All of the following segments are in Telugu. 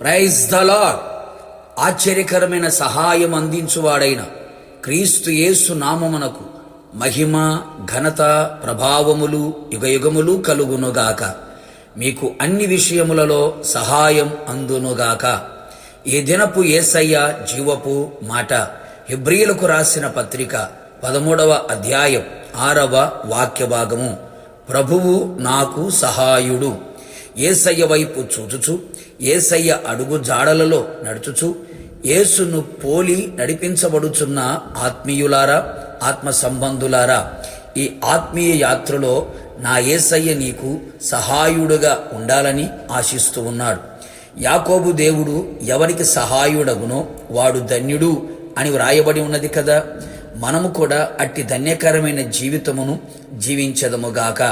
Praise the lord. ఆశ్చర్యకరమైన సహాయం అందించువాడైన క్రీస్తు యేసు నామమునకు మహిమ, ఘనత, ప్రభావములు యుగయుగములు కలుగునుగాక. మీకు అన్ని విషయములలో సహాయం అందునుగాక. ఈ దినపు యేసయ్య జీవపు మాట హెబ్రీయులకు రాసిన పత్రిక 13వ అధ్యాయం 6వ వాక్య భాగము. ప్రభువు నాకు సహాయుడు. యేసయ్య వైపు చూచుచు, యేసయ్య అడుగు జాడలలో నడుచుచు, యేసును పోలి నడిపించబడుచున్న ఆత్మీయులారా, ఆత్మ సంబంధులారా, ఈ ఆత్మీయ యాత్రలో నా యేసయ్య నీకు సహాయుడుగా ఉండాలని ఆశిస్తూ ఉన్నాడు. యాకోబు దేవుడు ఎవరికి సహాయుడగునో వాడు ధన్యుడు అని వ్రాయబడి ఉన్నది కదా. మనము కూడా అట్టి ధన్యకరమైన జీవితమును జీవించదముగాక.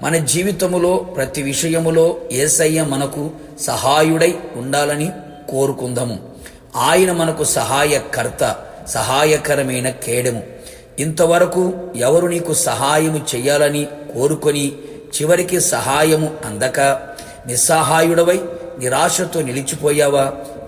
మన జీవితములో ప్రతి విషయములో యేసయ్య మనకు సహాయుడై ఉండాలని కోరుకుందాము. ఆయన మనకు సహాయకర్త, సహాయకరమైన కేడము. ఇంతవరకు ఎవరు నీకు సహాయము చెయ్యాలని కోరుకొని చివరికి సహాయము అందక నిస్సహాయుడవై నిరాశతో నిలిచిపోయావా?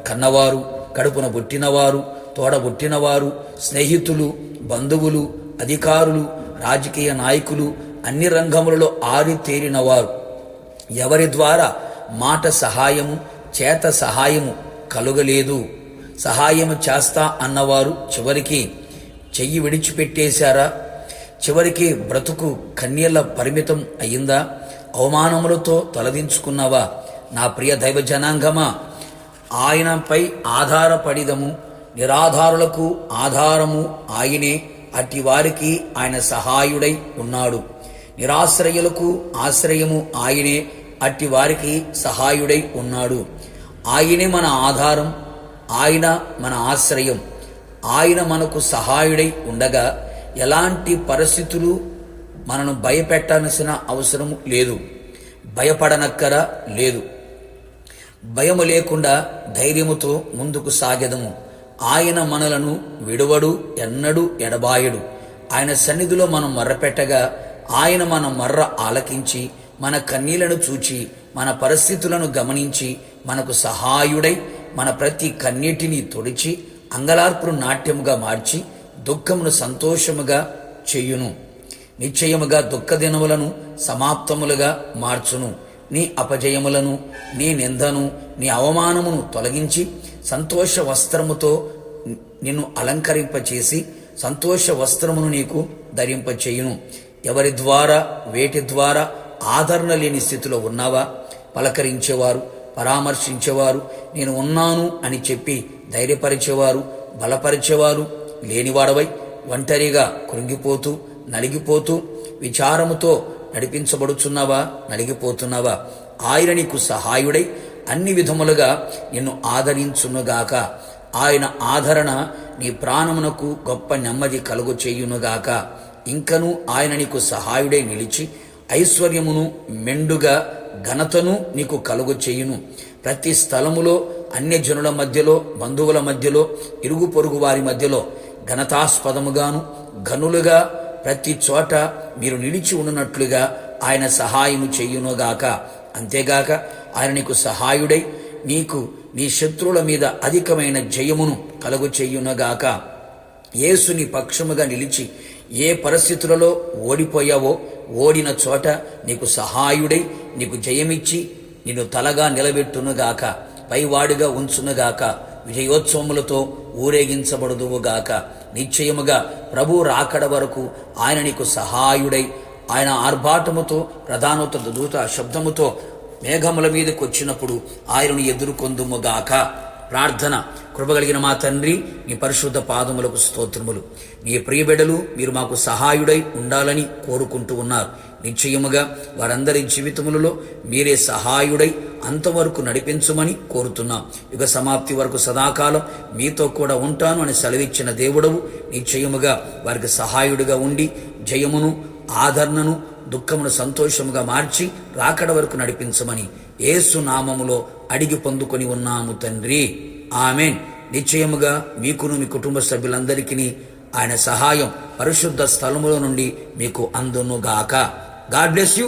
కన్నవారు, కడుపున పుట్టినవారు, తోడబుట్టినవారు, స్నేహితులు, బంధువులు, అధికారులు, రాజకీయ నాయకులు, అన్ని రంగములలో ఆరితేరినవారు ఎవరి ద్వారా మాట సహాయము, చేత సహాయము కలుగలేదు. సహాయము చేస్తా అన్నవారు చివరికి చెయ్యి విడిచిపెట్టేశారా? చివరికి బ్రతుకు కన్యల పరిమితం అయిందా? అవమానములతో తలదించుకున్నావా? నా ప్రియ దైవ జనాంగమా, ఆయనపై ఆధారపడిదము. నిరాధారులకు ఆధారము ఆయనే. అట్టి వారికి ఆయన సహాయుడై ఉన్నాడు. నిరాశ్రయులకు ఆశ్రయము ఆయనే. అట్టి వారికి సహాయుడై ఉన్నాడు. ఆయనే మన ఆధారం, ఆయన మన ఆశ్రయం. ఆయన మనకు సహాయుడై ఉండగా ఎలాంటి పరిస్థితులు మనను భయపెట్టాల్సిన అవసరం లేదు. భయపడనక్కర లేదు. భయము లేకుండా ధైర్యముతో ముందుకు సాగెదము. ఆయన మనలను విడువడు, ఎన్నడూ ఎడబాయడు. ఆయన సన్నిధిలో మనం మర్రపెట్టగా ఆయన మన మర్ర ఆలకించి, మన కన్నీళ్లను చూచి, మన పరిస్థితులను గమనించి మనకు సహాయుడై మన ప్రతి కన్నీటిని తొడిచి అంగలార్పును నాట్యముగా మార్చి దుఃఖమును సంతోషముగా చెయ్యును. నిశ్చయముగా దుఃఖ దినములను సమాప్తములుగా మార్చును. నీ అపజయములను, నీ నిందను, నీ అవమానమును తొలగించి సంతోష వస్త్రముతో నిన్ను అలంకరింపచేసి సంతోష వస్త్రమును నీకు ధరింపచేయును. ఎవరి ద్వారా, వేటి ద్వారా ఆదరణ లేని స్థితిలో ఉన్నావా? పలకరించేవారు, పరామర్శించేవారు, నేను ఉన్నాను అని చెప్పి ధైర్యపరిచేవారు, బలపరిచేవారు లేనివాడవై ఒంటరిగా కృంగిపోతూ, నలిగిపోతూ, విచారముతో నడిపించబడుచున్నావా? నలిగిపోతున్నావా? ఆయన నీకు సహాయుడై అన్ని విధములుగా నిన్ను ఆదరించునుగాక. ఆయన ఆదరణ నీ ప్రాణమునకు గొప్ప నెమ్మది కలుగు చేయునుగాక. ఇంకను ఆయన నీకు సహాయుడై నిలిచి ఐశ్వర్యమును, మెండుగా ఘనతను నీకు కలుగు చేయును. ప్రతి స్థలములో, అన్యజనుల మధ్యలో, బంధువుల మధ్యలో, ఇరుగు పొరుగు వారి మధ్యలో ఘనతాస్పదముగాను, ఘనులుగా ప్రతి చోట మీరు నిలిచి ఉన్నట్లుగా ఆయన సహాయము చెయ్యునుగాక. అంతేగాక ఆయన నీకు సహాయుడై నీకు నీ శత్రువుల మీద అధికమైన జయమును కలుగు చెయ్యునుగాక. యేసుని పక్షముగా నిలిచి ఏ పరిస్థితులలో ఓడిపోయావో ఓడిన చోట నీకు సహాయుడై నీకు జయమిచ్చి నిన్ను తలగా నిలబెట్టునుగాక, పైవాడిగా ఉంచునుగాక, విజయోత్సవములతో ఊరేగించబడుదువుగాక. నిశ్చయముగా ప్రభు రాకడ వరకు ఆయన నీకు సహాయుడై ఆయన ఆర్భాటముతో, ప్రధానోత్తర దూత శబ్దముతో మేఘముల మీదకి వచ్చినప్పుడు ఆయనను ఎదుర్కొందుముగాక. ప్రార్థన. కృపగలిగిన మా తండ్రి, నీ పరిశుద్ధ పాదములకు స్తోత్రములు. నీ ప్రియబిడ్డలు మీరు మాకు సహాయుడై ఉండాలని కోరుకుంటూ ఉన్నారు. నిశ్చయముగా వారందరి జీవితములలో మీరే సహాయుడై అంతవరకు నడిపించమని కోరుతున్నాం. యుగ సమాప్తి వరకు సదాకాలం మీతో కూడా ఉంటాను అని సెలవిచ్చిన దేవుడవు నిశ్చయముగా వారికి సహాయుడిగా ఉండి జయమును, ఆదరణను, దుఃఖమును సంతోషముగా మార్చి రాకడ వరకు నడిపించమని యేసు నామములో అడిగి పొందుకొని ఉన్నాము తండ్రి. ఆమెన్. నిశ్చయముగా మీకును మీ కుటుంబ సభ్యులందరికీ ఆయన సహాయం పరిశుద్ధ స్థలములో నుండి మీకు అందునుగాక. God bless you.